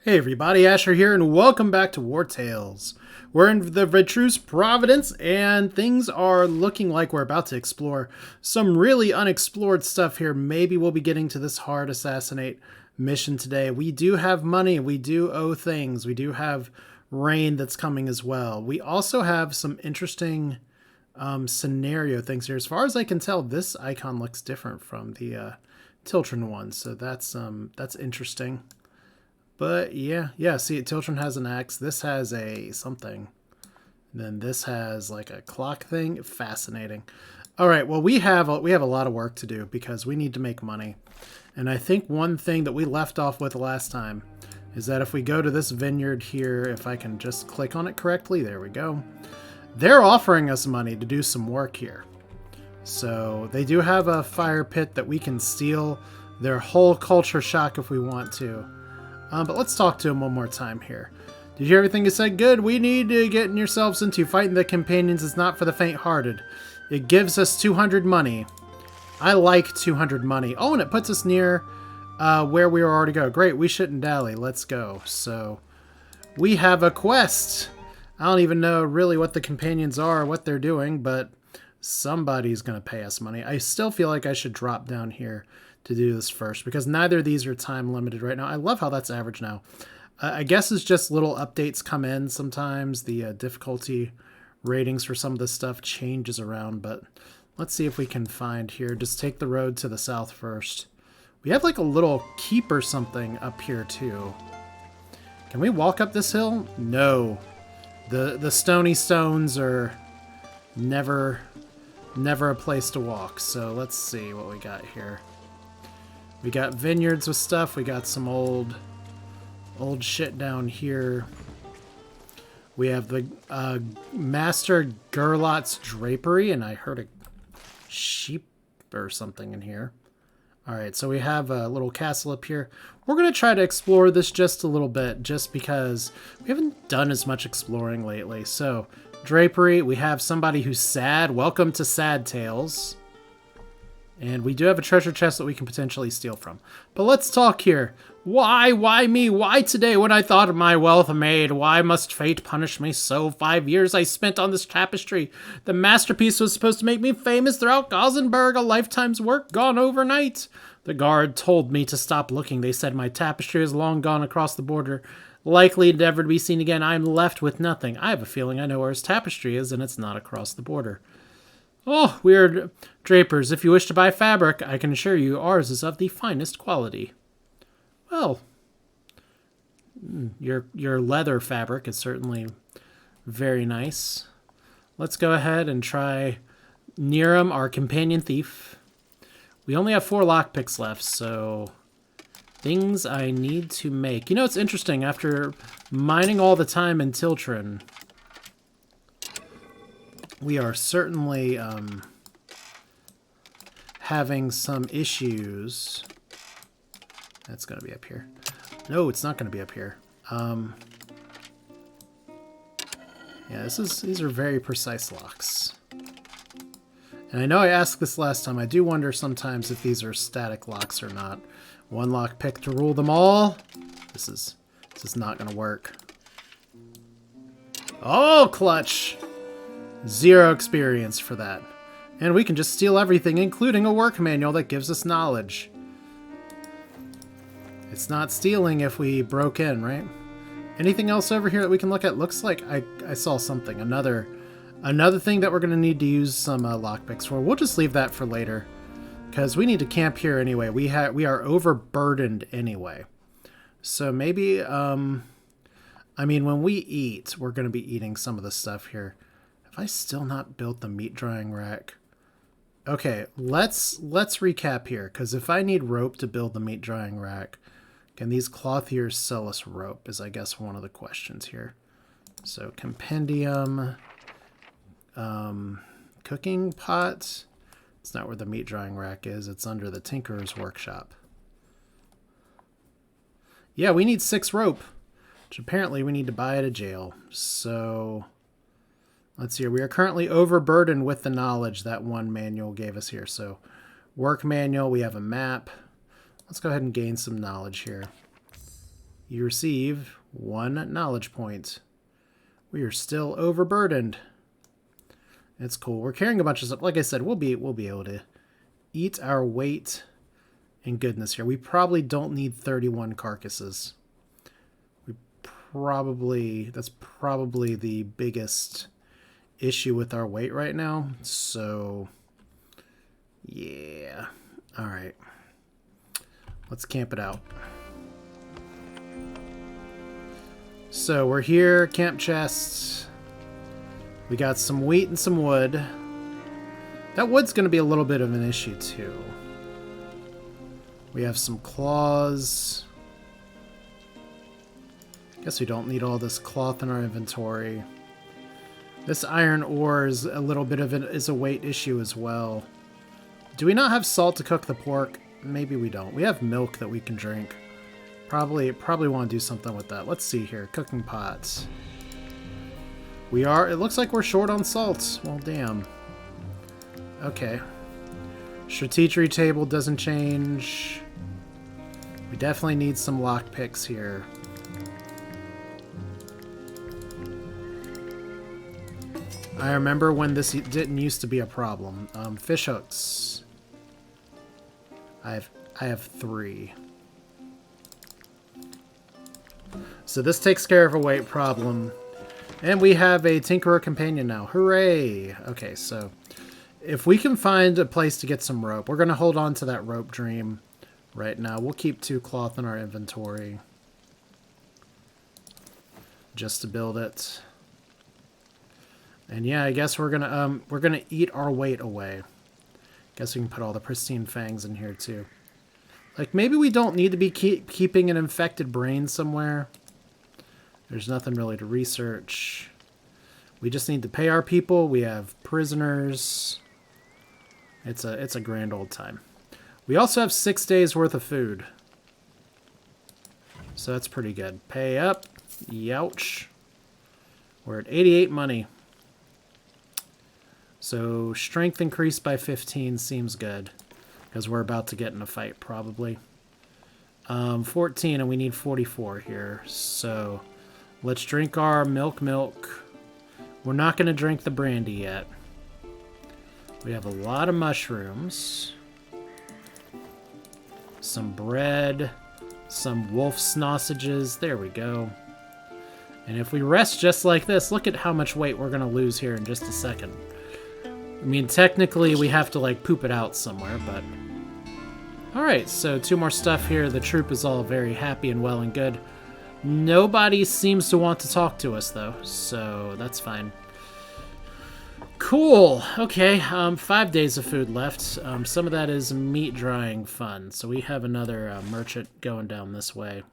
Hey everybody, Asher here, and welcome back to Wartales. We're in the Retruse Providence, and things are looking like we're about to explore some really unexplored stuff here. Maybe we'll be getting to this hard assassinate mission today. We do have money, we do owe things, we do have rain that's coming as well. We also have some interesting scenario things here. As far as I can tell, this icon looks different from the Tiltron one, so that's interesting. But yeah, see, Tiltron has an axe. This has a something. And then this has like a clock thing. Fascinating. All right, well, we have a lot of work to do because we need to make money. And I think one thing that we left off with last time is that if we go to this vineyard here, if I can just click on it correctly, there we go. They're offering us money to do some work here. So they do have a fire pit that we can steal their whole culture shock if we want to. But let's talk to him one more time here. Did you hear everything you said? Good. We need to get yourselves into fighting the companions is not for the faint-hearted. It gives us 200 money. I like 200 money. Oh, and it puts us near where we were already go. Great. We shouldn't dally. Let's go. So we have a quest. I don't even know really what the companions are or what they're doing, but somebody's going to pay us money. I still feel like I should drop down here to do this first because neither of these are time limited right now. I love how that's average now. I guess it's just little updates come in sometimes. The difficulty ratings for some of this stuff changes around, but let's see if we can find here. Just take the road to the south first. We have like a little keep or something up here too. Can we walk up this hill? No. The stony stones are never a place to walk. So let's see what we got here. We got vineyards with stuff. We got some old shit down here. We have the Master Gerlot's drapery, and I heard a sheep or something in here. All right, so we have a little castle up here. We're going to try to explore this just a little bit, just because we haven't done as much exploring lately. So, drapery, we have somebody who's sad. Welcome to SadTales. And we do have a treasure chest that we can potentially steal from. But let's talk here. Why? Why me? Why today when I thought of my wealth made? Why must fate punish me so? 5 years I spent on this tapestry. The masterpiece was supposed to make me famous throughout Gothenburg. A lifetime's work gone overnight. The guard told me to stop looking. They said my tapestry is long gone across the border. Likely never to be seen again. I'm left with nothing. I have a feeling I know where his tapestry is, and it's not across the border. Oh, weird drapers, if you wish to buy fabric, I can assure you ours is of the finest quality. Well, your leather fabric is certainly very nice. Let's go ahead and try Niram, our companion thief. We only have 4 lockpicks left, so things I need to make. You know, it's interesting, after mining all the time in Tiltron, we are certainly having some issues. That's going to be up here. No, it's not going to be up here. Yeah, these are very precise locks. And I know I asked this last time. I do wonder sometimes if these are static locks or not. 1 lock pick to rule them all. This is not going to work. Oh, clutch! 0 experience for that. And we can just steal everything, including a work manual that gives us knowledge. It's not stealing if we broke in, right? Anything else over here that we can look at? Looks like I saw something. Another thing that we're going to need to use some lockpicks for. We'll just leave that for later, because we need to camp here anyway. We are overburdened anyway. So maybe, I mean, when we eat, we're going to be eating some of the stuff here. I still not built the meat drying rack. Okay, let's recap here, because if I need rope to build the meat drying rack, can these clothiers sell us rope is I guess one of the questions here. So compendium, cooking pot. It's not where the meat drying rack is. It's under the tinkerer's workshop. Yeah, we need 6 rope, which apparently we need to buy at a jail. So let's see here. We are currently overburdened with the knowledge that one manual gave us here. So work manual, we have a map. Let's go ahead and gain some knowledge here. You receive 1 knowledge point. We are still overburdened. It's cool. We're carrying a bunch of stuff. Like I said, we'll be able to eat our weight in goodness here. We probably don't need 31 carcasses. That's probably the biggest issue with our weight right now. So, yeah. All right. Let's camp it out. So we're here, camp chests. We got some wheat and some wood. That wood's going to be a little bit of an issue too. We have some claws. Guess we don't need all this cloth in our inventory. This iron ore is a little bit of a weight issue as well. Do we not have salt to cook the pork? Maybe we don't. We have milk that we can drink. Probably want to do something with that. Let's see here. Cooking pots. We are. It looks like we're short on salt. Well, damn. Okay. Strategery table doesn't change. We definitely need some lockpicks here. I remember when this didn't used to be a problem. Fish hooks. I have 3. So this takes care of a weight problem. And we have a Tinkerer companion now. Hooray! Okay, so if we can find a place to get some rope, we're going to hold on to that rope dream right now. We'll keep 2 cloth in our inventory just to build it. And yeah, I guess we're gonna eat our weight away. Guess we can put all the pristine fangs in here too. Like maybe we don't need to be keeping an infected brain somewhere. There's nothing really to research. We just need to pay our people. We have prisoners. It's a grand old time. We also have 6 days worth of food. So that's pretty good. Pay up. Youch. We're at 88 money. So strength increased by 15 seems good. Because we're about to get in a fight, probably. 14, and we need 44 here. So let's drink our milk. We're not going to drink the brandy yet. We have a lot of mushrooms. Some bread. Some wolf sausages. There we go. And if we rest just like this, look at how much weight we're going to lose here in just a second. I mean, technically, we have to, like, poop it out somewhere, but... Alright, so 2 more stuff here. The troop is all very happy and well and good. Nobody seems to want to talk to us, though, so that's fine. Cool. Okay, 5 days of food left. Some of that is meat drying fun, so we have another merchant going down this way.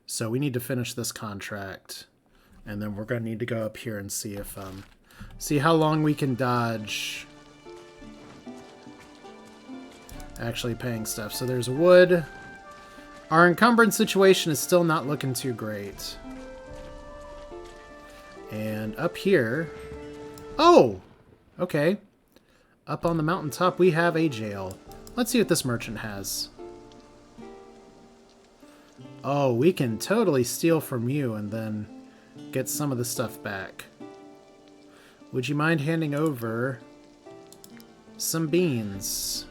So we need to finish this contract, and then we're going to need to go up here and see if... see how long we can dodge actually paying stuff. So there's wood. Our encumbrance situation is still not looking too great. And up here... Oh! Okay. Up on the mountaintop we have a jail. Let's see what this merchant has. Oh, we can totally steal from you and then get some of the stuff back. Would you mind handing over some beans?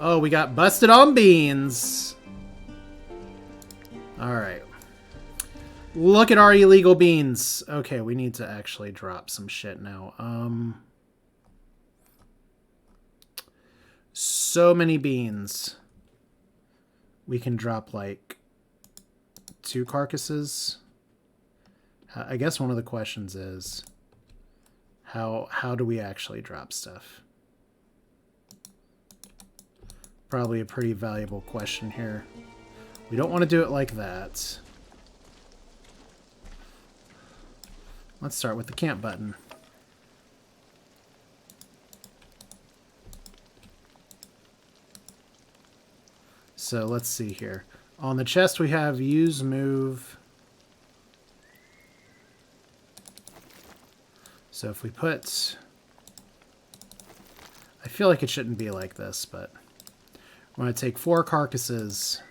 Oh, we got busted on beans. Alright. Look at our illegal beans. Okay, we need to actually drop some shit now. So many beans. We can drop like 2 carcasses. I guess one of the questions is how do we actually drop stuff? Probably a pretty valuable question here. We don't want to do it like that. Let's start with the camp button. So let's see here. On the chest we have use move. So if we put... I feel like it shouldn't be like this, but... I'm going to take 4 carcasses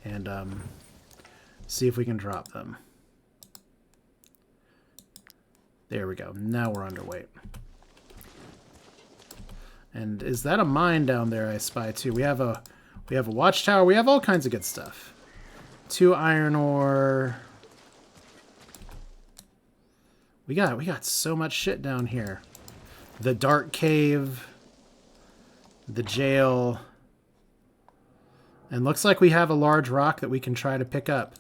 and see if we can drop them. There we go. Now we're underweight. And is that a mine down there I spy too? We have a watchtower. We have all kinds of good stuff. 2 iron ore. We got so much shit down here. The dark cave. The jail. And looks like we have a large rock that we can try to pick up.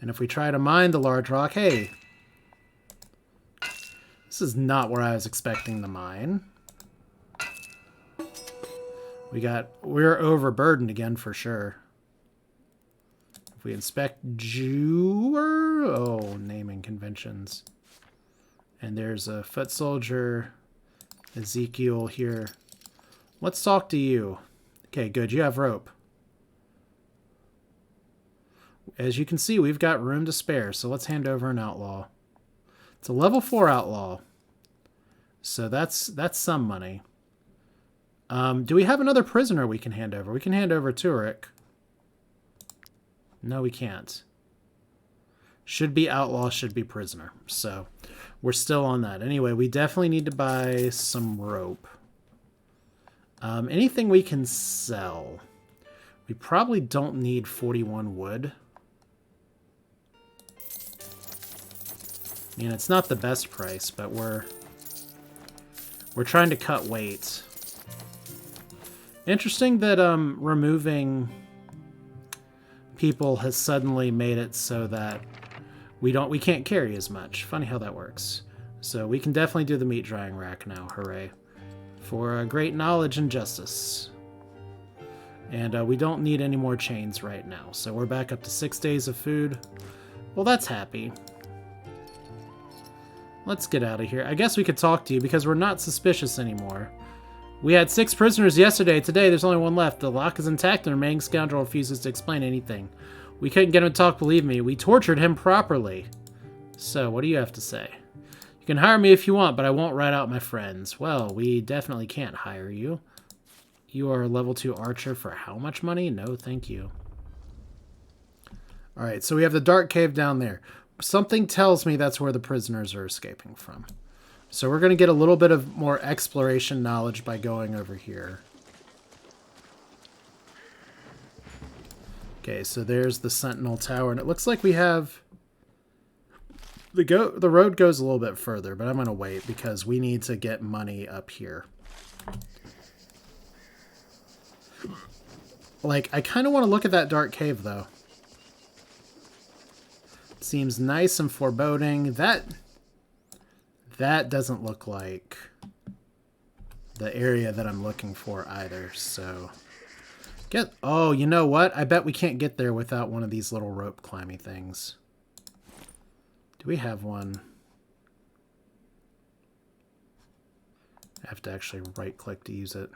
And if we try to mine the large rock, hey. This is not where I was expecting to mine. We're overburdened again for sure. If we inspect Jewer, oh, naming conventions. And there's a foot soldier, Ezekiel here. Let's talk to you. Okay, good. You have rope. As you can see, we've got room to spare, so let's hand over an outlaw. It's a level 4 outlaw. So that's some money. Do we have another prisoner we can hand over? We can hand over Turek. No, we can't. Should be outlaw, should be prisoner. So we're still on that. Anyway, we definitely need to buy some rope. Anything we can sell. We probably don't need 41 wood. I mean, it's not the best price, but we're trying to cut weight. Interesting that removing people has suddenly made it so that we can't carry as much. Funny how that works. So we can definitely do the meat drying rack now. Hooray. For great knowledge and justice. And we don't need any more chains right now. So we're back up to 6 days of food. Well, that's happy. Let's get out of here. I guess we could talk to you because we're not suspicious anymore. We had 6 prisoners yesterday. Today, there's only 1 left. The lock is intact and the remaining scoundrel refuses to explain anything. We couldn't get him to talk, believe me. We tortured him properly. So, what do you have to say? You can hire me if you want, but I won't rat out my friends. Well, we definitely can't hire you. You are a level 2 archer for how much money? No, thank you. Alright, so we have the dark cave down there. Something tells me that's where the prisoners are escaping from. So we're going to get a little bit of more exploration knowledge by going over here. Okay, so there's the Sentinel Tower, and it looks like we have... The road goes a little bit further, but I'm going to wait because we need to get money up here. Like, I kind of want to look at that dark cave, though. Seems nice and foreboding. That doesn't look like the area that I'm looking for either, so... Oh, you know what? I bet we can't get there without one of these little rope climby things. Do we have one? I have to actually right-click to use it.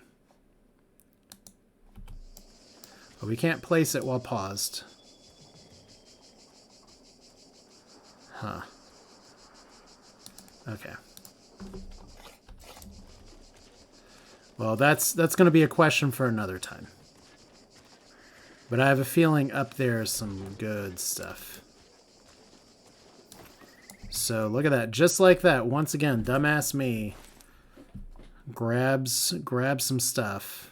But we can't place it while paused. Huh. Okay. Well, that's going to be a question for another time. But I have a feeling up there is some good stuff. So look at that. Just like that. Once again, dumbass me grabs some stuff.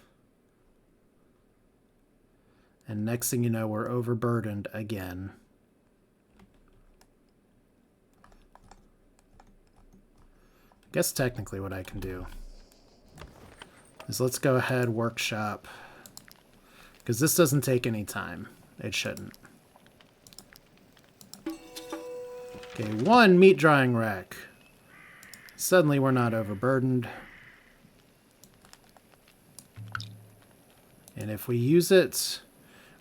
And next thing you know, we're overburdened again. I guess technically what I can do is let's go ahead, workshop. Because this doesn't take any time. It shouldn't. Okay, 1 meat drying rack. Suddenly we're not overburdened. And if we use it,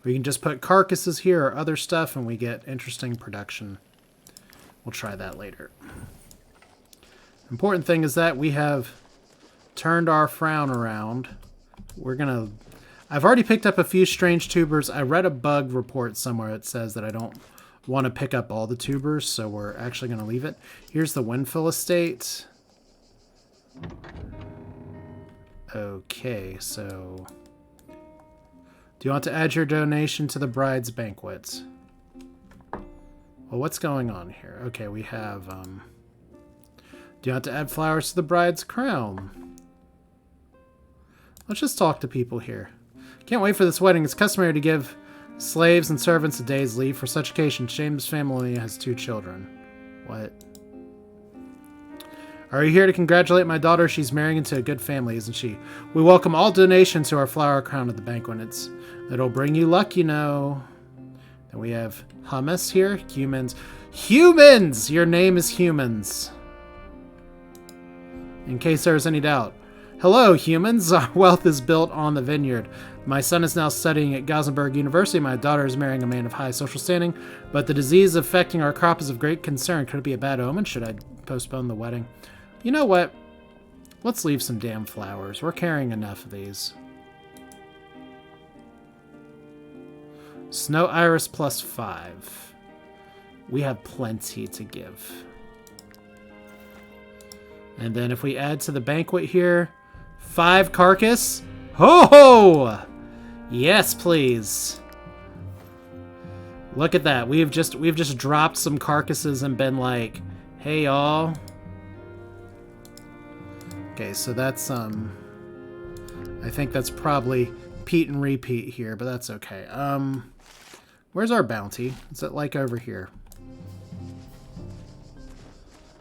we can just put carcasses here or other stuff and we get interesting production. We'll try that later. Important thing is that we have turned our frown around. I've already picked up a few strange tubers. I read a bug report somewhere that says that I don't want to pick up all the tubers, so we're actually going to leave it. Here's the Windfill Estate. Okay, so... Do you want to add your donation to the bride's banquet? Well, what's going on here? Okay, we have... Do you want to add flowers to the bride's crown? Let's just talk to people here. Can't wait for this wedding. It's customary to give slaves and servants a day's leave for such occasion. Shane's family has 2 children. What? Are you here to congratulate my daughter? She's marrying into a good family, isn't she? We welcome all donations to our flower crown at the banquet. It'll bring you luck, you know. Then we have hummus here. Humans. Humans! Your name is Humans. In case there was any doubt. Hello, humans. Our wealth is built on the vineyard. My son is now studying at Gothenburg University. My daughter is marrying a man of high social standing. But the disease affecting our crop is of great concern. Could it be a bad omen? Should I postpone the wedding? You know what? Let's leave some damn flowers. We're carrying enough of these. Snow Iris plus 5. We have plenty to give. And then if we add to the banquet here, 5 carcass. Ho ho! Yes, please. Look at that. We've just dropped some carcasses and been like, hey y'all. Okay, so that's I think that's probably Pete and repeat here, but that's okay. Where's our bounty? Is it like over here?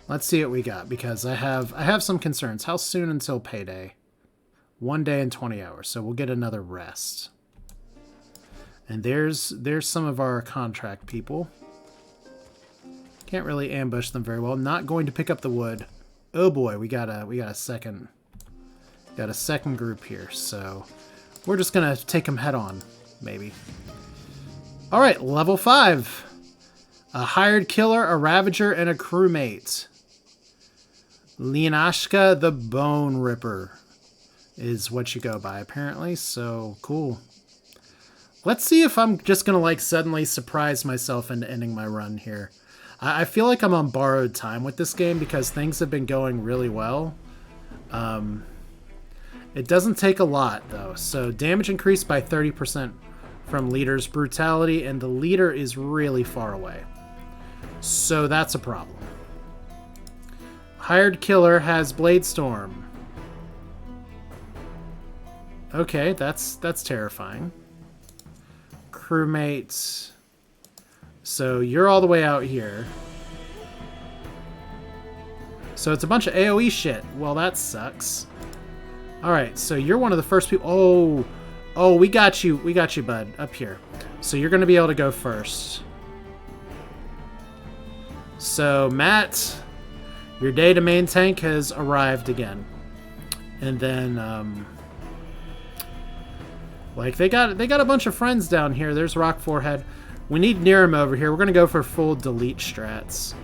Let's see what we got, because I have some concerns. How soon until payday? 1 day and 20 hours, so we'll get another rest. And there's some of our contract people. Can't really ambush them very well. Not going to pick up the wood. Oh boy, we got a second group here, so we're just gonna take them head on, maybe. All right, level 5. A hired killer, a Ravager, and a crewmate. Lianashka the Bone Ripper is what you go by, apparently, so cool. Let's see if I'm just going to, like, suddenly surprise myself into ending my run here. I feel like I'm on borrowed time with this game because things have been going really well. It doesn't take a lot, though, so damage increased by 30% from leader's brutality, and the leader is really far away. So that's a problem. Hired killer has Blade Storm. Okay, that's terrifying. Crewmate. So you're all the way out here. So it's a bunch of AoE shit. Well, that sucks. Alright, so you're one of the first people. Oh, we got you. We got you, bud. Up here. So you're going to be able to go first. So, Matt, your day to main tank has arrived again. And then, like, they got a bunch of friends down here. There's Rock Forehead. We need Nirim over here. We're going to go for full delete strats.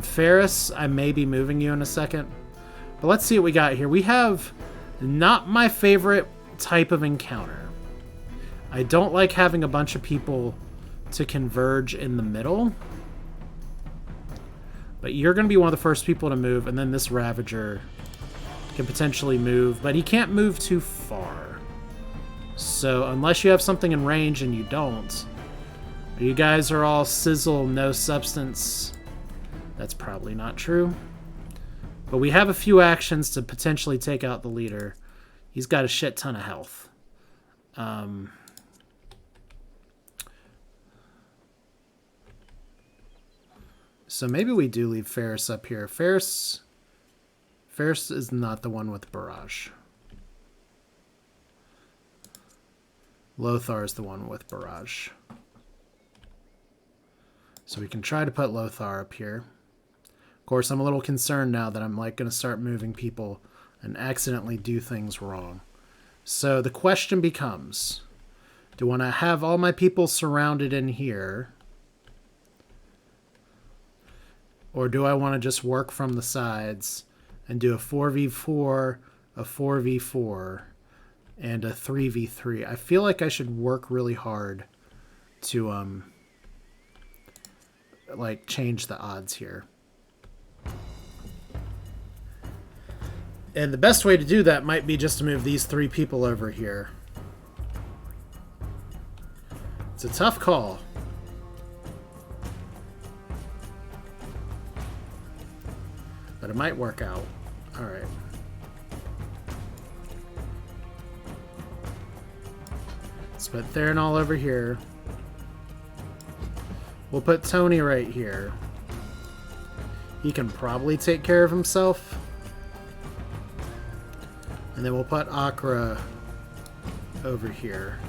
Ferris, I may be moving you in a second. But let's see what we got here. We have not my favorite type of encounter. I don't like having a bunch of people to converge in the middle. But you're going to be one of the first people to move, and then this Ravager can potentially move, but he can't move too far. So unless you have something in range, and you don't, you guys are all sizzle, no substance. That's probably not true. But we have a few actions to potentially take out the leader. He's got a shit ton of health. So maybe we do leave Ferris up here. Ferris is not the one with barrage. Lothar is the one with barrage. So we can try to put Lothar up here. Of course, I'm a little concerned now that I'm like going to start moving people and accidentally do things wrong. So the question becomes, do I want to have all my people surrounded in here? Or do I want to just work from the sides and do a 4v4, a 4v4, and a 3v3? I feel like I should work really hard to, like, change the odds here. And the best way to do that might be just to move these 3 people over here. It's a tough call. But it might work out. Alright. Let's put Theranol over here. We'll put Tony right here. He can probably take care of himself. And then we'll put Akra over here.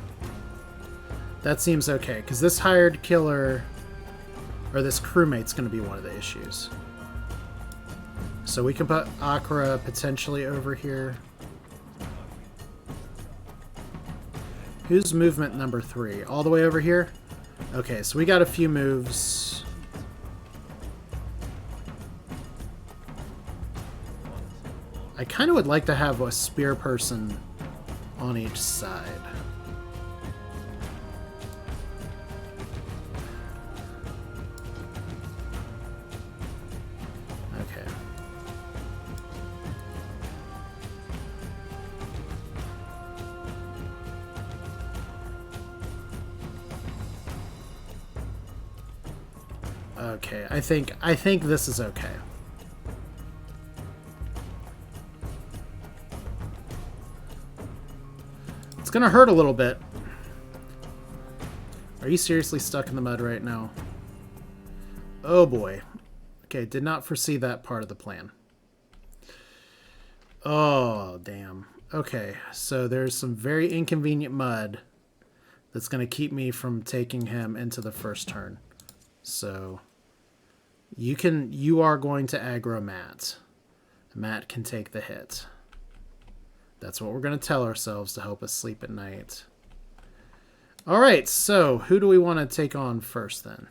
That seems okay, because this hired killer, or this crewmate's going to be one of the issues. So we can put Akra potentially over here. Who's movement number 3? All the way over here? Okay, so we got a few moves. I kind of would like to have a spear person on each side. Okay. Okay, I think this is okay. It's gonna hurt a little bit. Are you seriously stuck in the mud right now? Oh boy. Okay, did not foresee that part of the plan. Oh, damn. Okay, so there's some very inconvenient mud that's gonna keep me from taking him into the first turn. So you are going to aggro Matt. Matt can take the hit. That's what we're going to tell ourselves to help us sleep at night. Alright, so who do we want to take on first then?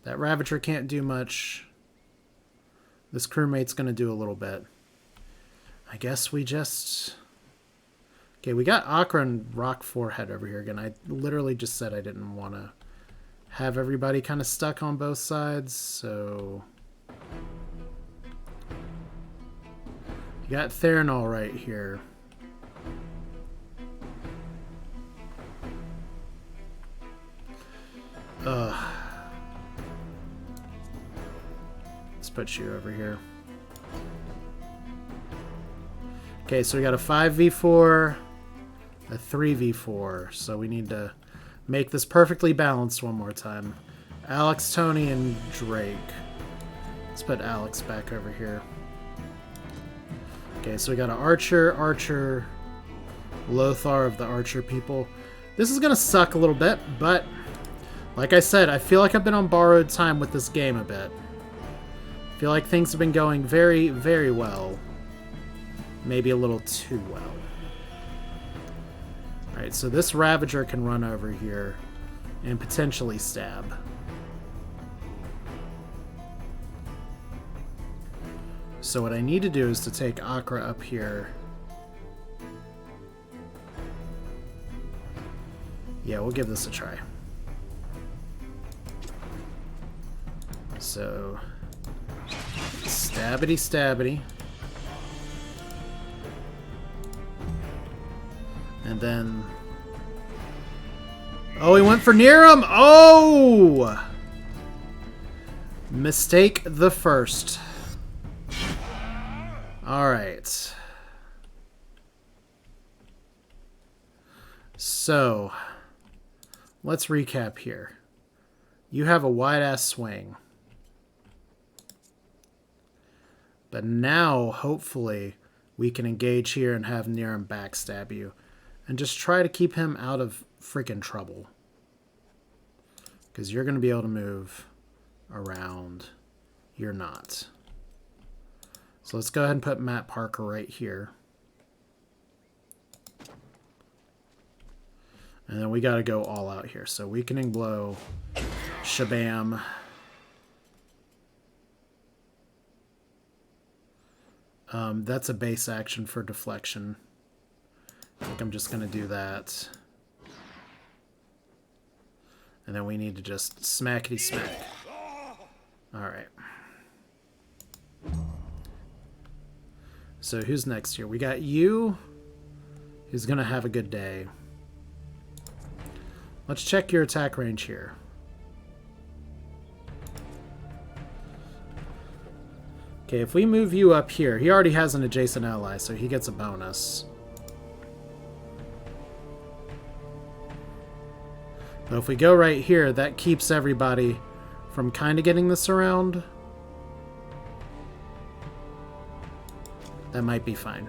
That Ravager can't do much. This crewmate's going to do a little bit. I guess we just... Okay, we got Akra and Rock Forehead over here again. I literally just said I didn't want to have everybody kind of stuck on both sides, so... You got Theranol right here. Let's put you over here. Okay, so we got a 5v4, a 3v4, so we need to make this perfectly balanced one more time. Alex, Tony, and Drake. Let's put Alex back over here. Okay, so we got an Archer, Lothar of the Archer people. This is gonna suck a little bit, but like I said, I feel like I've been on borrowed time with this game a bit. I feel like things have been going very, very well. Maybe a little too well. Alright, so this Ravager can run over here and potentially stab. So what I need to do is to take Akra up here. Yeah, we'll give this a try. So, stabbity stabbity. And then... Oh, he went for near him! Oh! Mistake the first. Alright. So, let's recap here. You have a wide-ass swing. But now, hopefully, we can engage here and have Niram backstab you. And just try to keep him out of freaking trouble. Because you're going to be able to move around. You're not. So let's go ahead and put Matt Parker right here. And then we got to go all out here. So Weakening Blow, Shabam. That's a base action for deflection. I think I'm just going to do that. And then we need to just smackety smack. Alright. So who's next here? We got you, who's going to have a good day. Let's check your attack range here. Okay, if we move you up here, he already has an adjacent ally, so he gets a bonus. But if we go right here, that keeps everybody from kind of getting this around. That might be fine.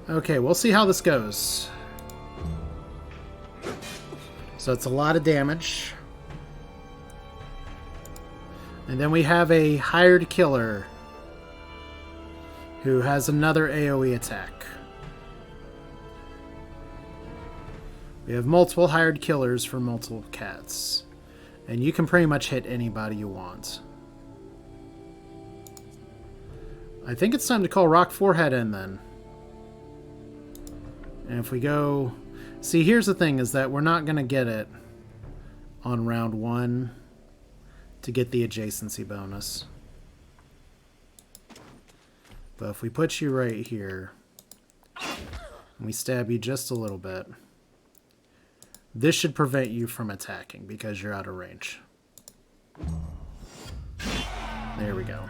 Okay, we'll see how this goes. So it's a lot of damage. And then we have a hired killer who has another AoE attack. We have multiple hired killers for multiple cats. And you can pretty much hit anybody you want. I think it's time to call Rock Forehead in then. And if we go... See, here's the thing, is that we're not going to get it on round 1 to get the adjacency bonus. But if we put you right here, and we stab you just a little bit, this should prevent you from attacking because you're out of range. There we go.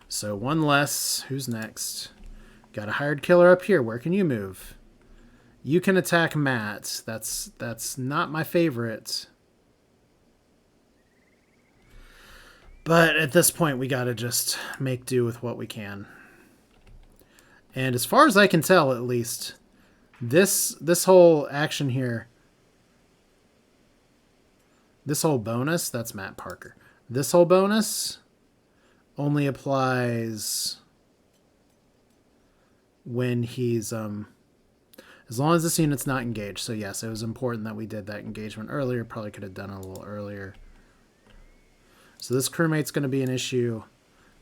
So one less. Who's next? Got a hired killer up here. Where can you move? You can attack Matt. That's not my favorite. But at this point, we gotta just make do with what we can. And as far as I can tell, at least, this whole action here, this whole bonus, that's Matt Parker. This whole bonus only applies when he's as long as this unit's not engaged. So yes, it was important that we did that engagement earlier. Probably could have done it a little earlier. So this crewmate's going to be an issue.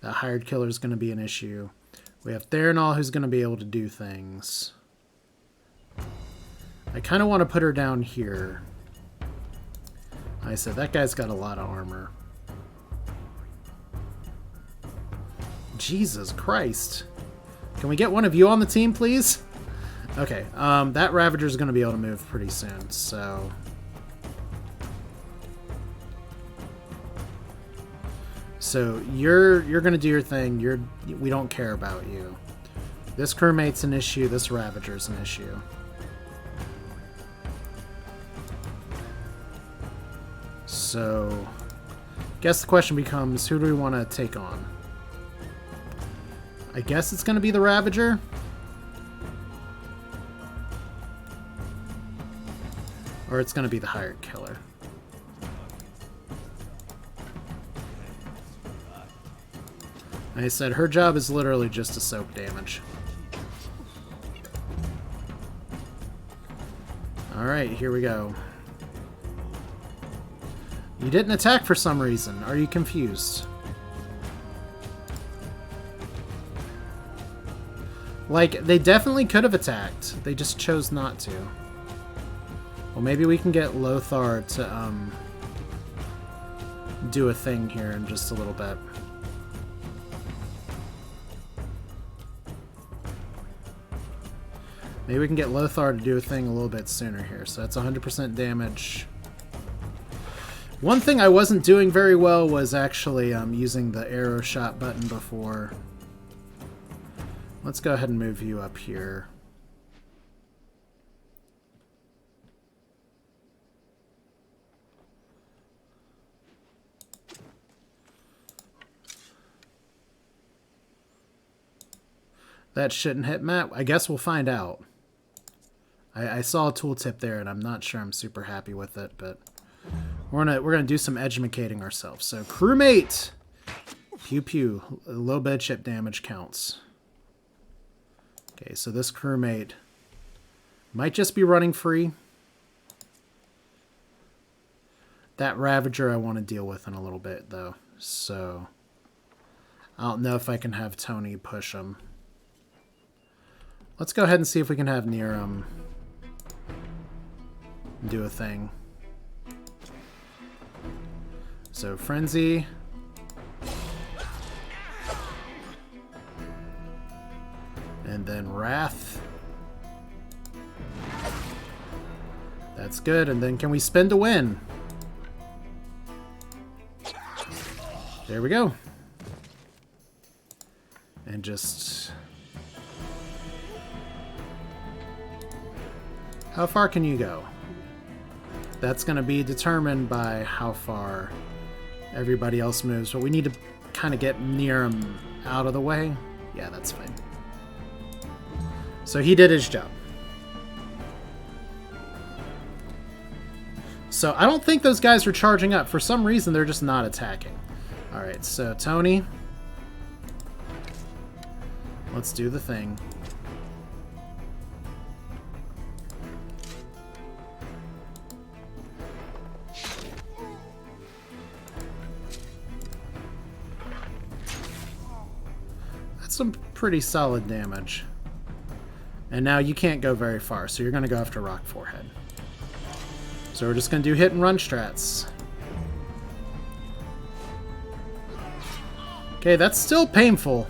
That hired killer is going to be an issue. We have Theranol, who's going to be able to do things. I kind of want to put her down here. Like I said, that guy's got a lot of armor. Jesus Christ. Can we get one of you on the team, please? Okay, that Ravager is going to be able to move pretty soon, so... So you're going to do your thing. We don't care about you. This crewmate's an issue. This Ravager's an issue. So, guess the question becomes, who do we want to take on? I guess it's going to be the Ravager. Or it's going to be the hired killer. Like I said, her job is literally just to soak damage. Alright, here we go. You didn't attack for some reason. Are you confused? Like, they definitely could have attacked. They just chose not to. Well, maybe we can get Lothar to, do a thing here in just a little bit. Maybe we can get Lothar to do a thing a little bit sooner here. So that's 100% damage. One thing I wasn't doing very well was actually using the arrow shot button before. Let's go ahead and move you up here. That shouldn't hit Matt. I guess we'll find out. I saw a tooltip there, and I'm not sure I'm super happy with it, but we're gonna do some edumacating ourselves. So crewmate, pew pew, a little bit of chip damage counts. Okay, so this crewmate might just be running free. That Ravager I want to deal with in a little bit, though. So I don't know if I can have Tony push him. Let's go ahead and see if we can have Neeram. do a thing. So Frenzy. And then Wrath. That's good. And then can we spin to win? There we go. And just... how far can you go? That's going to be determined by how far everybody else moves. But we need to kind of get near him out of the way. Yeah, that's fine. So he did his job. So I don't think those guys are charging up. For some reason, they're just not attacking. Alright, so Tony. Let's do the thing. That's some pretty solid damage. And now you can't go very far, so you're going to go after Rock Forehead. So we're just going to do hit and run strats. Okay, that's still painful.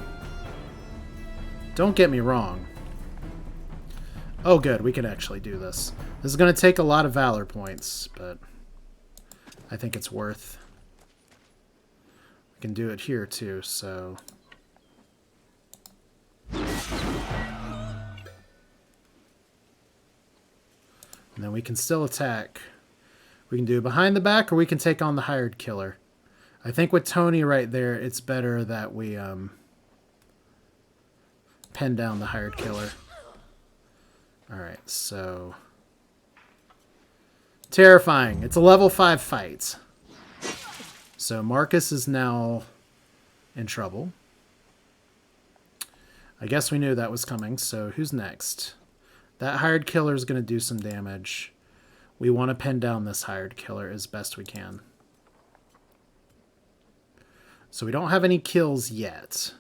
Don't get me wrong. Oh good, we can actually do this. This is going to take a lot of Valor points, but I think it's worth. We can do it here too, so... and then we can still attack. We can do it behind the back, or we can take on the hired killer. I think with Tony right there, it's better that we pin down the hired killer. Alright, so... terrifying. It's a level 5 fight. So Marcus is now in trouble. I guess we knew that was coming, so who's next? That hired killer is going to do some damage. We want to pin down this hired killer as best we can. So we don't have any kills yet.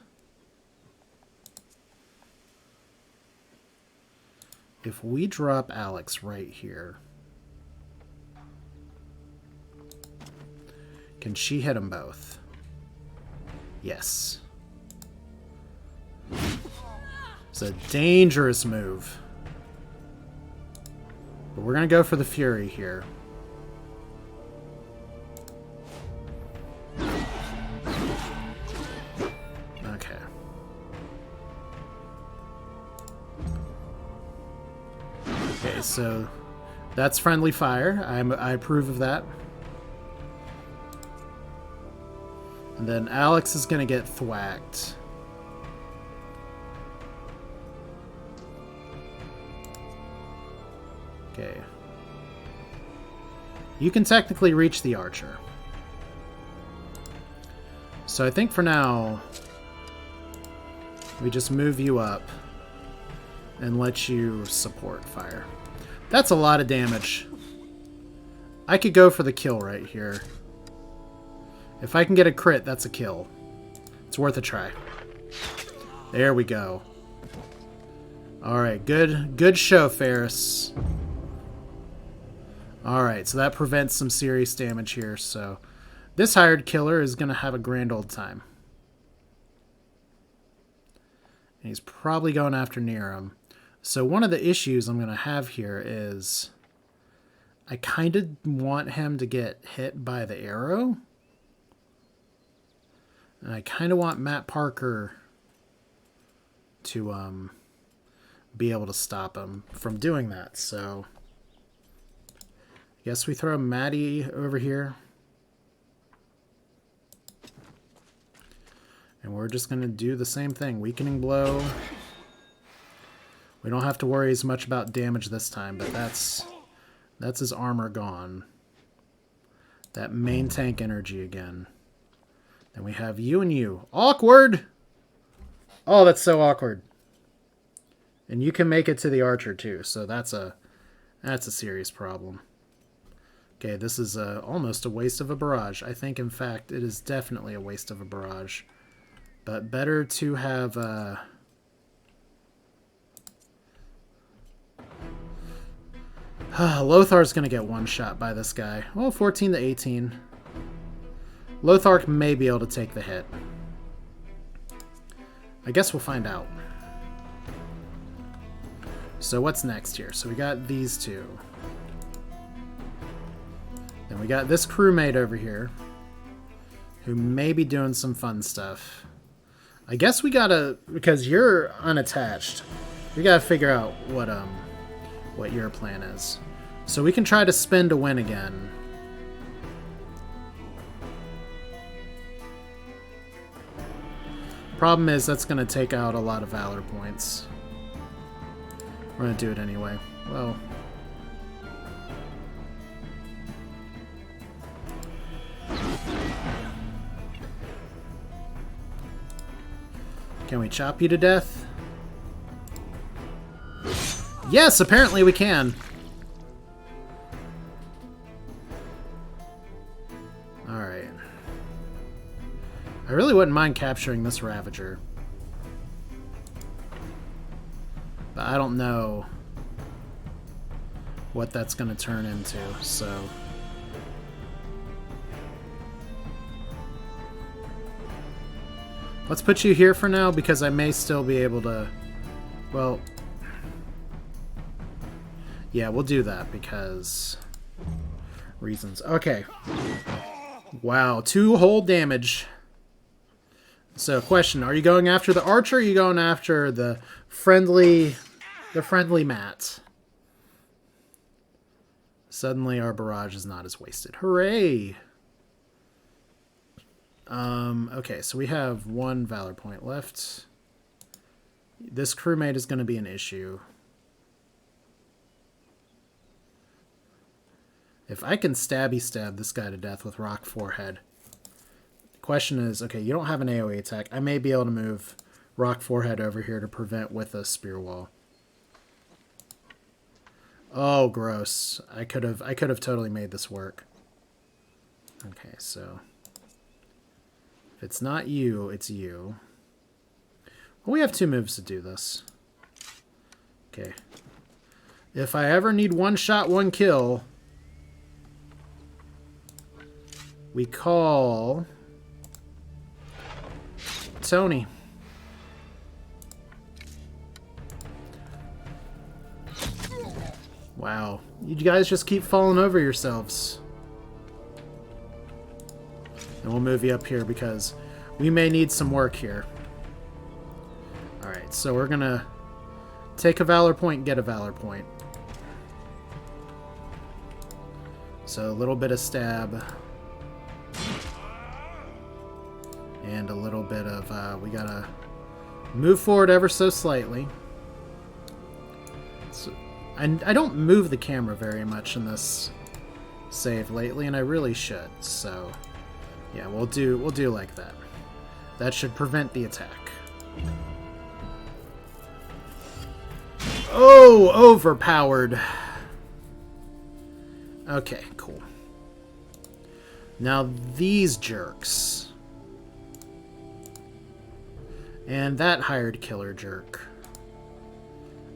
If we drop Alex right here, can she hit them both? Yes. It's a dangerous move. But we're going to go for the Fury here. Okay. Okay, so that's friendly fire. I approve of that. And then Alex is going to get thwacked. Okay. You can technically reach the archer. So I think for now, we just move you up and let you support fire. That's a lot of damage. I could go for the kill right here. If I can get a crit, that's a kill. It's worth a try. There we go. Alright, good show, Ferris. Alright, so that prevents some serious damage here, so this hired killer is going to have a grand old time. And he's probably going after Nerum. So one of the issues I'm going to have here is I kind of want him to get hit by the arrow. And I kind of want Matt Parker to be able to stop him from doing that, so... I guess we throw Maddie over here. And we're just going to do the same thing. Weakening blow. We don't have to worry as much about damage this time, but that's his armor gone. That main tank energy again. Then we have you and you. Awkward! Oh, that's so awkward. And you can make it to the archer too, so that's a serious problem. Okay, this is almost a waste of a barrage. I think, in fact, it is definitely a waste of a barrage. But better to have... Lothar's going to get one shot by this guy. Well, 14 to 18. Lothar may be able to take the hit. I guess we'll find out. So what's next here? So we got these two. Then we got this crewmate over here, who may be doing some fun stuff. I guess we gotta, because you're unattached, we gotta figure out what your plan is. So we can try to spin to win again. Problem is, that's gonna take out a lot of valor points. We're gonna do it anyway. Well. Can we chop you to death? Yes, apparently we can. Alright. I really wouldn't mind capturing this Ravager. But I don't know what that's going to turn into, so... Let's put you here for now, because I may still be able to... Well... Yeah, we'll do that, because... Reasons. Okay. Wow, 2 whole damage. So, question, are you going after the archer, or are you going after the friendly mat? Suddenly our barrage is not as wasted. Hooray! Okay, so we have 1 valor point left. This crewmate is going to be an issue. If I can stab this guy to death with rock forehead. The question is, okay, you don't have an AoE attack. I may be able to move rock forehead over here to prevent with a spear wall. Oh, gross. I could have totally made this work. Okay, so if it's not you, it's you. Well, we have 2 moves to do this. Okay. If I ever need 1 shot, 1 kill, we call Tony. Wow. You guys just keep falling over yourselves. And we'll move you up here because we may need some work here. Alright, so we're gonna take a valor point and get a valor point. So a little bit of stab. And a little bit of, we gotta move forward ever so slightly. So, I don't move the camera very much in this save lately, and I really should. So, yeah, we'll do like that. That should prevent the attack. Oh, overpowered. Okay, cool. Now these jerks. And that hired killer jerk.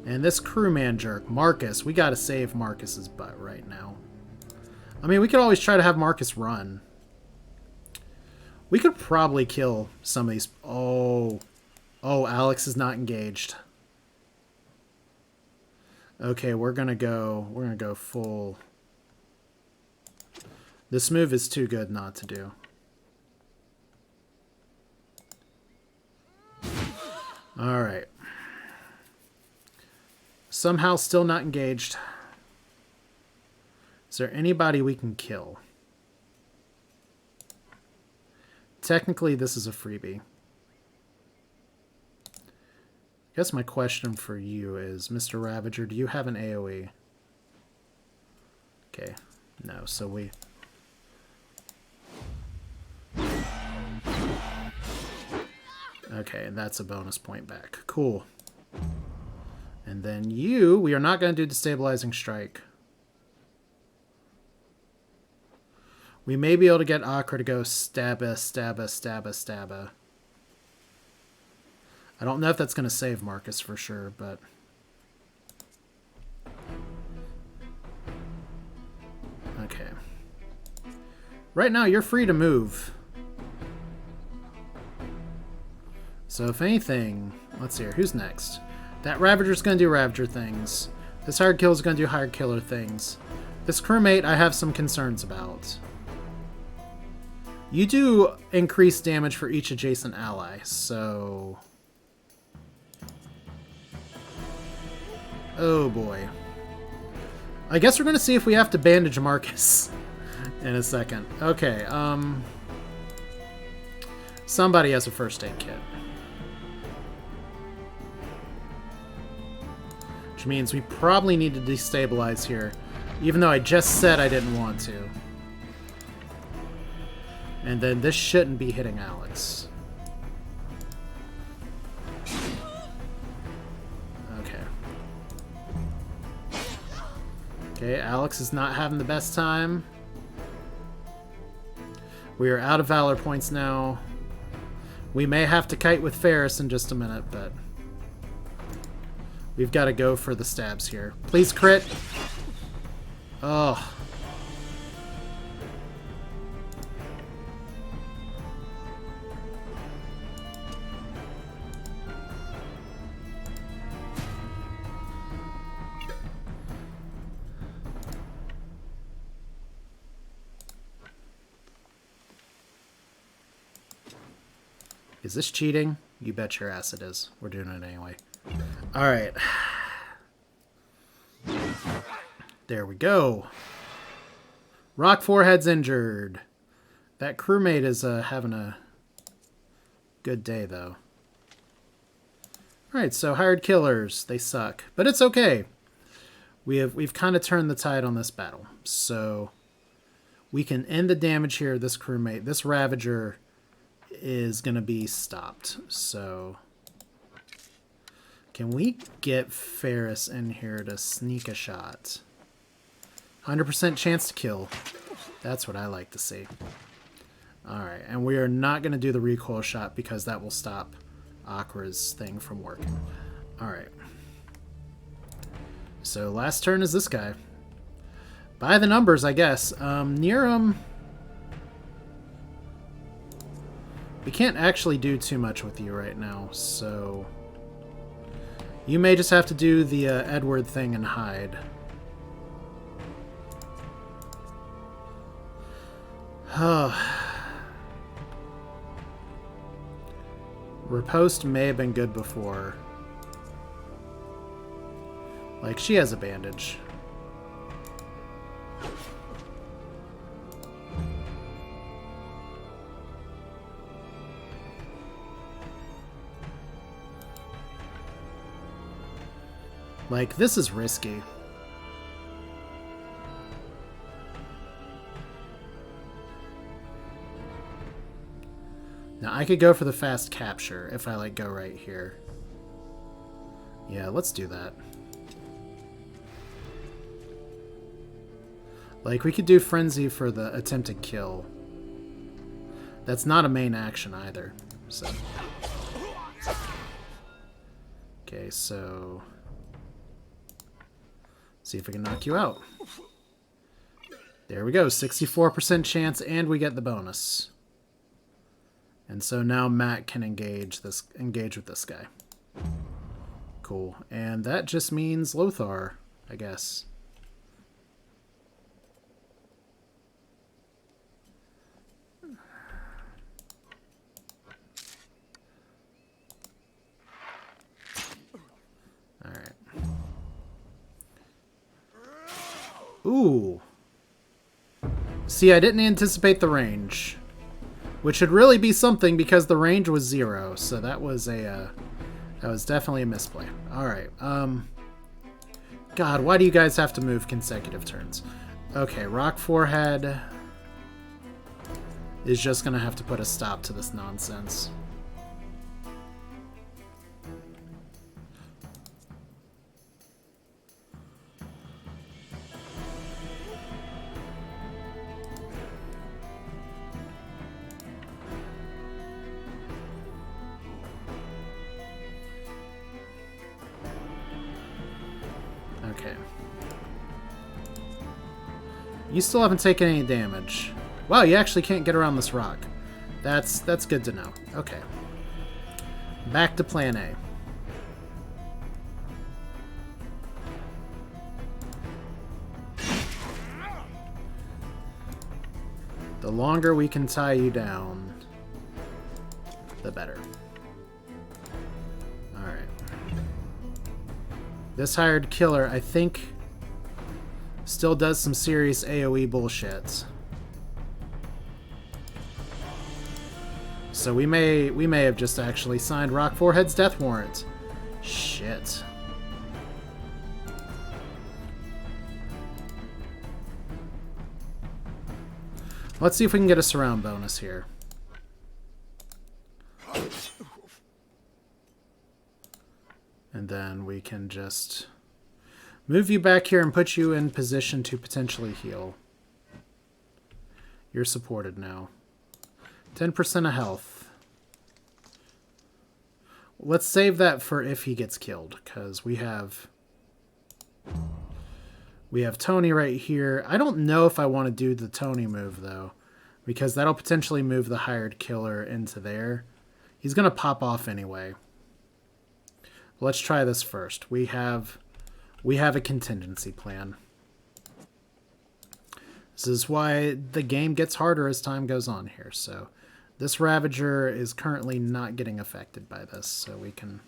And this crewman jerk, Marcus. We gotta save Marcus's butt right now. I mean, we could always try to have Marcus run. We could probably kill some of these. Oh, Alex is not engaged. Okay, we're gonna go full. This move is too good not to do. All right. Somehow still not engaged. Is there anybody we can kill? Technically, this is a freebie. I guess my question for you is, Mr. Ravager, do you have an AoE? Okay. No, so we... Okay, that's a bonus point back. Cool. And then you, we are not going to do destabilizing strike. We may be able to get Akra to go stabba, stabba, stabba, stabba. I don't know if that's going to save Marcus for sure, but... right now you're free to move. So if anything, let's see here. Who's next? That Ravager's going to do Ravager things. This Hired Killer's going to do Hired Killer things. This crewmate I have some concerns about. You do increase damage for each adjacent ally, so... Oh boy. I guess we're going to see if we have to bandage Marcus in a second. Okay, somebody has a first aid kit. Which means we probably need to destabilize here, even though I just said I didn't want to. And then this shouldn't be hitting Alex. Okay. Okay, Alex is not having the best time. We are out of Valor points now. We may have to kite with Ferris in just a minute, but... we've got to go for the stabs here. Please crit! Oh. Is this cheating? You bet your ass it is. We're doing it anyway. Alright. There we go. Rock Forehead's injured. That crewmate is having a good day, though. Alright, so Hired Killers. They suck. But it's okay. We've kind of turned the tide on this battle. So we can end the damage here. This crewmate, this Ravager, is going to be stopped. So can we get Ferris in here to sneak a shot? 100% chance to kill. That's what I like to see. Alright, and we are not going to do the recoil shot because that will stop Akra's thing from working. Alright. So last turn is this guy. By the numbers, I guess. Near him... we can't actually do too much with you right now, so... you may just have to do the Edward thing and hide. Riposte may have been good before. Like, she has a bandage. Like, this is risky. Now, I could go for the fast capture if I, like, go right here. Yeah, let's do that. Like, we could do Frenzy for the attempted kill. That's not a main action either, so... okay, so... see if we can knock you out. There we go, 64% chance, and we get the bonus. And so now Matt can engage with this guy. Cool. And that just means Lothar, I guess. Alright. Ooh. See, I didn't anticipate the range. Which should really be something because the range was 0. So that was a that was definitely a misplay. Alright. God, why do you guys have to move consecutive turns? Okay, Rock Forehead is just gonna have to put a stop to this nonsense. Okay. You still haven't taken any damage. Wow, you actually can't get around this rock. That's good to know. Okay. Back to plan A. The longer we can tie you down, the better. Alright. This hired killer, I think, still does some serious AoE bullshit. So we may have just actually signed Rock Forehead's death warrant. Shit. Let's see if we can get a surround bonus here. And then we can just move you back here and put you in position to potentially heal. You're supported now. 10% of health. Let's save that for if he gets killed, because we have Tony right here. I don't know if I want to do the Tony move, though, because that'll potentially move the hired killer into there. He's going to pop off anyway. Let's try this first. We have a contingency plan. This is why the game gets harder as time goes on here. So this Ravager is currently not getting affected by this, so we can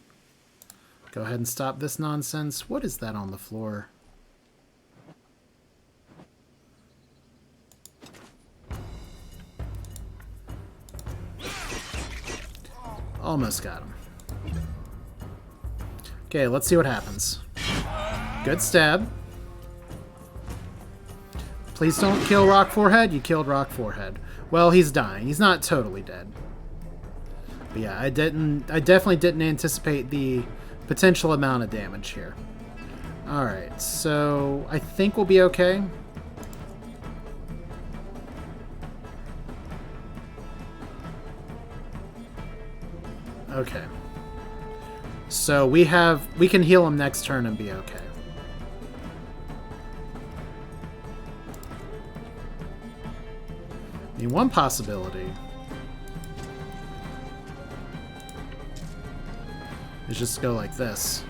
go ahead and stop this nonsense. What is that on the floor? Almost got him. Okay, let's see what happens. Good stab. Please don't kill Rock Forehead. You killed Rock Forehead. Well, he's dying. He's not totally dead. But yeah, I definitely didn't anticipate the potential amount of damage here. Alright, so I think we'll be okay. Okay. So we can heal him next turn and be okay. I mean, one possibility is just to go like this.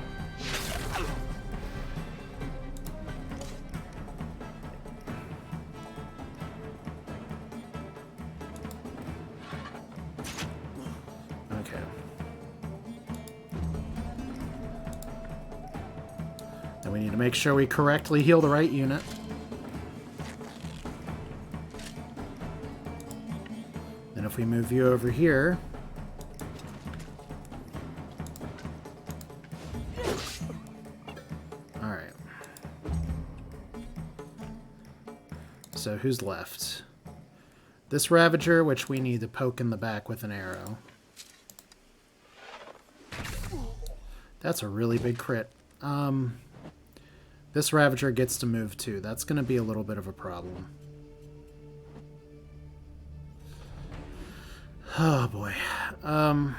Okay. Then we need to make sure we correctly heal the right unit. Then if we move you over here, alright. So who's left? This Ravager, which we need to poke in the back with an arrow. That's a really big crit. This Ravager gets to move too. That's going to be a little bit of a problem. Oh boy. I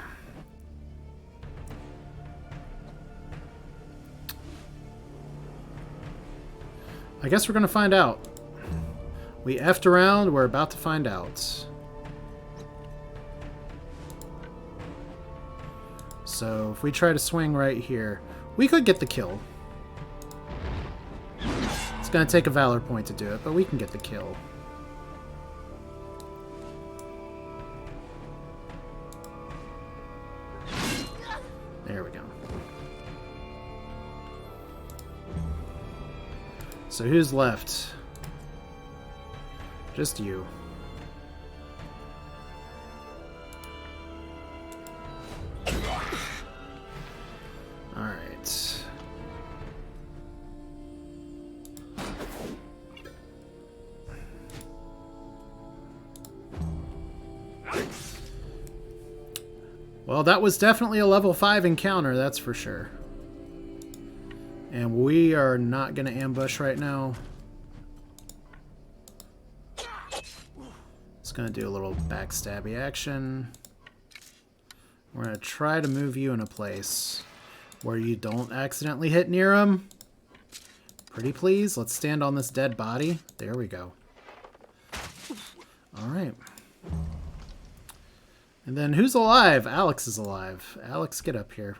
guess we're going to find out. We effed around, we're about to find out. So if we try to swing right here, we could get the kill. It's going to take a Valor point to do it, but we can get the kill. There we go. So who's left? Just you. Alright. Well, that was definitely a level 5 encounter, that's for sure. And we are not going to ambush right now. It's going to do a little backstabby action. We're going to try to move you in a place where you don't accidentally hit near him. Pretty please. Let's stand on this dead body. There we go. Alright. And then who's alive? Alex is alive. Alex, get up here.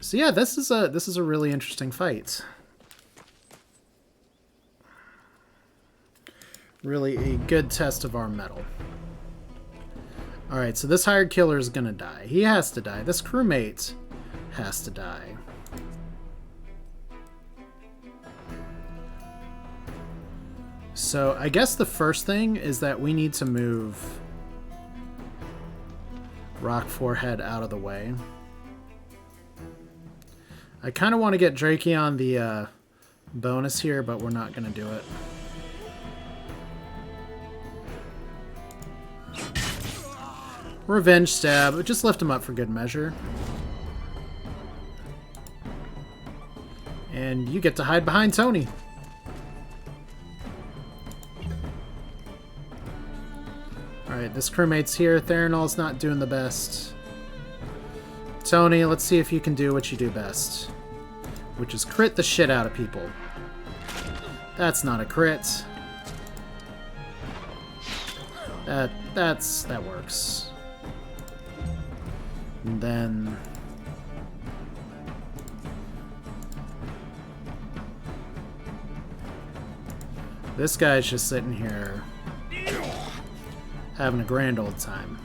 So yeah, this is a really interesting fight. Really a good test of our mettle. Alright, so this hired killer is gonna die. He has to die. This crewmate has to die. So I guess the first thing is that we need to move Rock Forehead out of the way. I kind of want to get Drakeon the bonus here, but we're not going to do it. Revenge stab. Just lift him up for good measure. And you get to hide behind Tony. Alright, this crewmate's here. Theranol's not doing the best. Tony, let's see if you can do what you do best. Which is crit the shit out of people. That's not a crit. That works. And then... this guy's just sitting here having a grand old time.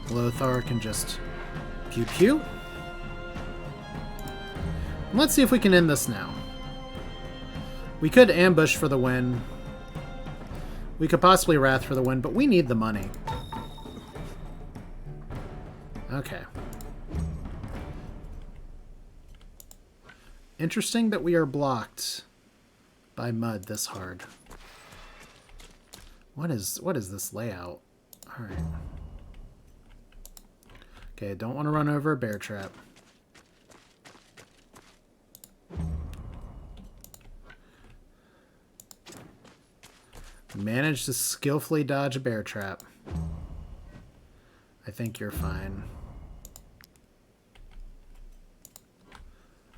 Lothar can just pew pew. Let's see if we can end this now. We could ambush for the win. We could possibly wrath for the win, but we need the money. Okay. Interesting that we are blocked by mud this hard. What is this layout? Alright. Okay, don't want to run over a bear trap. Managed to skillfully dodge a bear trap. I think you're fine.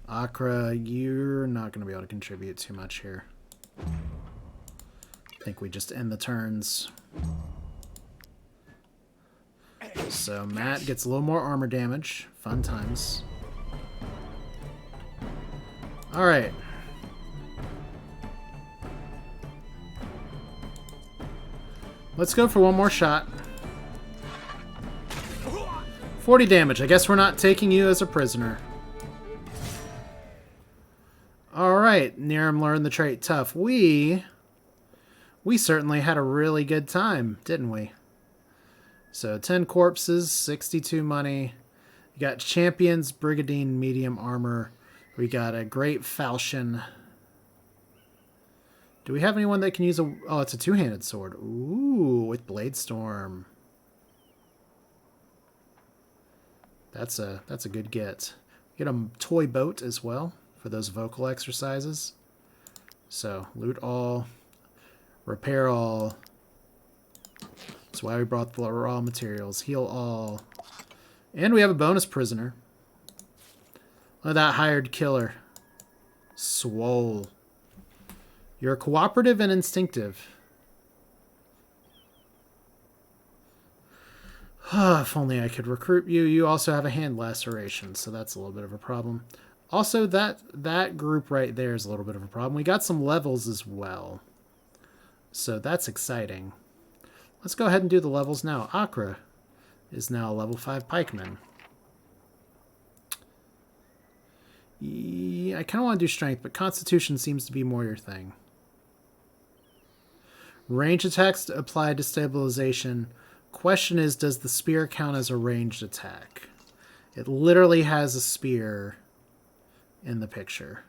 Akra, you're not going to be able to contribute too much here. I think we just end the turns. So Matt gets a little more armor damage. Fun times. Alright. Let's go for one more shot. 40 damage. I guess we're not taking you as a prisoner. Alright, Niram learned the trait tough. We certainly had a really good time, didn't we? So 10 corpses, 62 money. You got champions, Brigadine, medium armor. We got a great falchion. Do we have anyone that can use a... oh, it's a two-handed sword. Ooh, with Blade Storm. That's a good get. Get a toy boat as well for those vocal exercises. So, loot all, repair all. That's why we brought the raw materials. Heal all. And we have a bonus prisoner. Look at that hired killer. Swole. You're cooperative and instinctive. If only I could recruit you. You also have a hand laceration, so that's a little bit of a problem. Also, that group right there is a little bit of a problem. We got some levels as well. So that's exciting. Let's go ahead and do the levels now. Akra is now a level 5 pikeman. Yeah, I kind of want to do strength, but constitution seems to be more your thing. Range attacks apply destabilization. Question is, does the spear count as a ranged attack? It literally has a spear in the picture.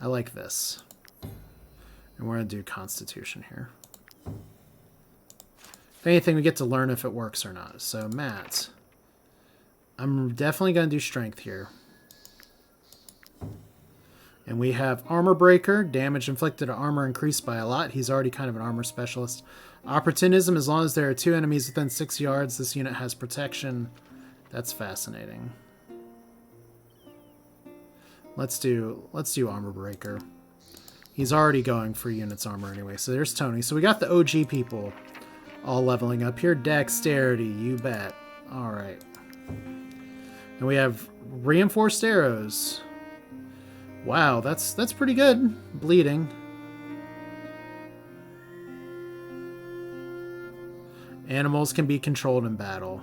I like this. And we're going to do Constitution here. If anything, we get to learn if it works or not. So, Matt, I'm definitely going to do Strength here. And we have Armor Breaker. Damage inflicted to armor increased by a lot. He's already kind of an armor specialist. Opportunism. As long as there are 2 enemies within 6 yards, this unit has protection. That's fascinating. Let's do Armor Breaker. He's already going for units armor anyway. So there's Tony. So we got the OG people all leveling up here. Dexterity, you bet. All right. And we have reinforced arrows. Wow, that's pretty good. Bleeding. Animals can be controlled in battle.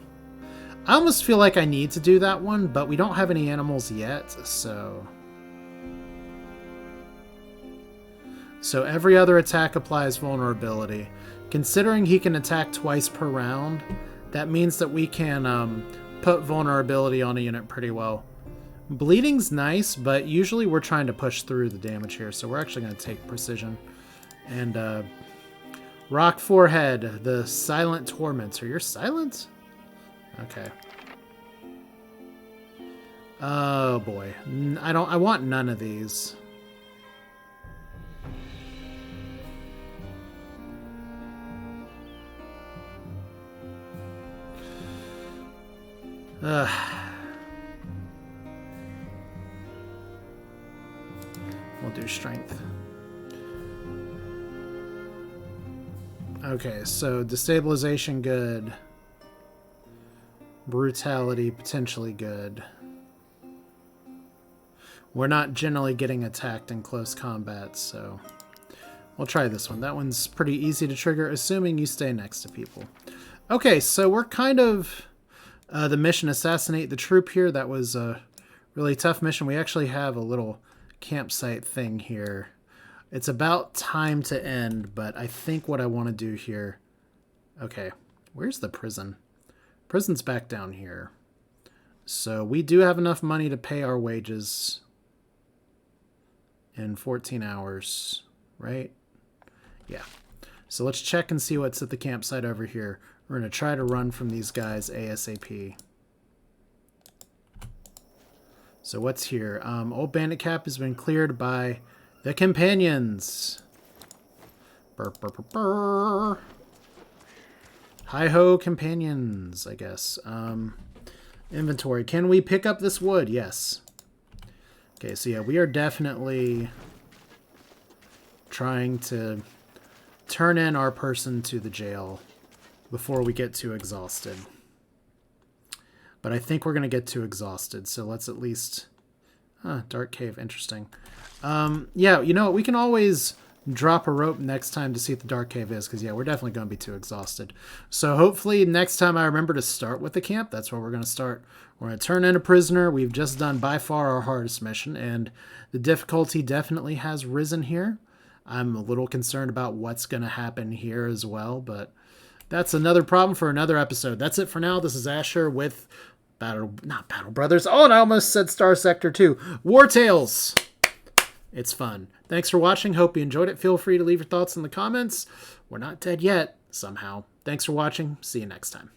I almost feel like I need to do that one, but we don't have any animals yet, so... So every other attack applies vulnerability. Considering he can attack twice per round, that means that we can put vulnerability on a unit pretty well. Bleeding's nice, but usually we're trying to push through the damage here, so we're actually going to take precision. And Rock Forehead, the Silent Tormentor. You're silent? Okay. Oh boy. I want none of these. We'll do strength. Okay, so destabilization good. Brutality potentially good. We're not generally getting attacked in close combat, so we'll try this one. That one's pretty easy to trigger, assuming you stay next to people. Okay, so we're kind of... the mission Assassinate the Troop here. That was a really tough mission. We actually have a little campsite thing here. It's about time to end, but I think what I want to do here... Okay, where's the prison? Prison's back down here. So we do have enough money to pay our wages in 14 hours, right? Yeah. So let's check and see what's at the campsite over here. We're going to try to run from these guys ASAP. So what's here? Old Bandit Cap has been cleared by the companions. Burr, burr, burr, burr. Hi-ho, companions, I guess. Inventory. Can we pick up this wood? Yes. Okay, so yeah, we are definitely trying to turn in our person to the jail before we get too exhausted. But I think we're going to get too exhausted, so let's at least... Dark Cave, interesting. Yeah, you know what? We can always drop a rope next time to see what the Dark Cave is, because, yeah, we're definitely going to be too exhausted. So hopefully next time I remember to start with the camp. That's where we're going to start. We're going to turn in a prisoner. We've just done by far our hardest mission, and the difficulty definitely has risen here. I'm a little concerned about what's going to happen here as well, but that's another problem for another episode. That's it for now. This is Asher with not Battle Brothers. Oh, and I almost said Star Sector 2. Wartales. It's fun. Thanks for watching. Hope you enjoyed it. Feel free to leave your thoughts in the comments. We're not dead yet, somehow. Thanks for watching. See you next time.